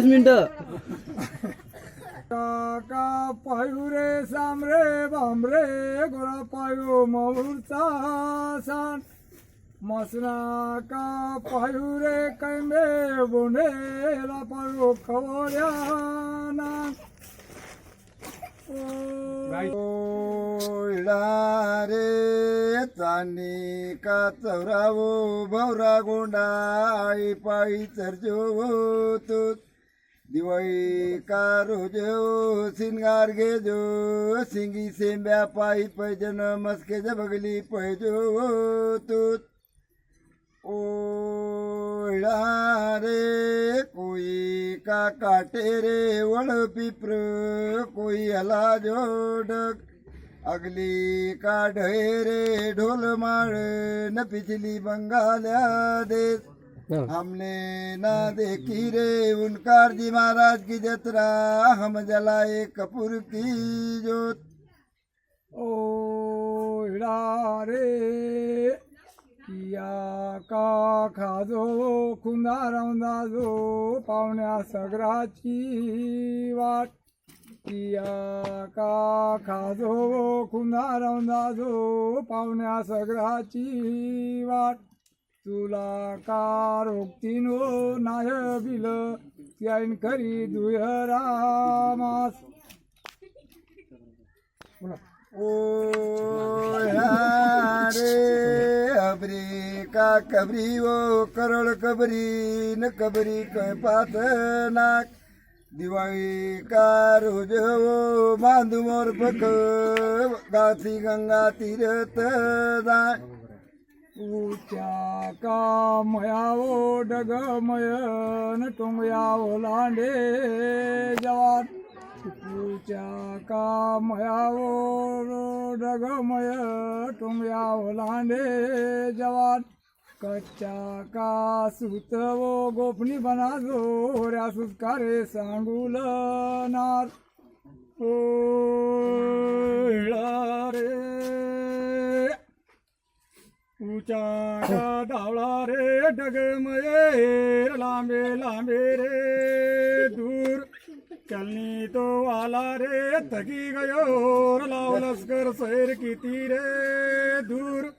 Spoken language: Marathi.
20 मिनिटं. काका पायू रे सामरे बांबरे गोरा पायू मऊरचा सान मसना का पायू रे कैमे बोंडेला पायू खवड्याना रे चांदी का चौरावो भवरा गोंडा आई पायी चर्चो तो दिवाळी का रोजो सिंगार घेजो सिंगी सेंब्या पायी पैजन मस्केच्या बगली पैजो तूत ओळा रे कोई का काटे रे वळ पिप्र कोई हला जोडक अगली का ढेरे ढोल माळ न पिछली बंगाल्या देश हमने ना देखी रे उनकार जी महाराज की जतरा हम जलाए कपूर की जोत ओ रे किया का खाजो खुंदा रौंदा जो पाहुण्या सगराची वाट किया का खाजो खुंदा रौंदा जो पाहुण्या सगराची वाट तुला का रोगतीनो नाय बिल त्याईन करी दुयरामास ओ रे अबरी का कबरी वो करोड कबरी न कबरी कै पात नाक दिवाळी का रोज वो बांधू मोर पक गाथी गंगा तीरथ जाय ऊच्या का मयावो डगमय न टोंगयावो लांडे जवान ऊच्या का मयावो डगमय टोंगयावो लांडे जवान कच्चा का सुतवो गोपनी बनाजो होऱ्या सुस्कारे सांगूल नार ओ रे ऊंचा का डावळा रे डगमये लांबे लांबे रे दूर चलनी तो आला रे थकी गयो लाव लस्कर सैर किती रे दूर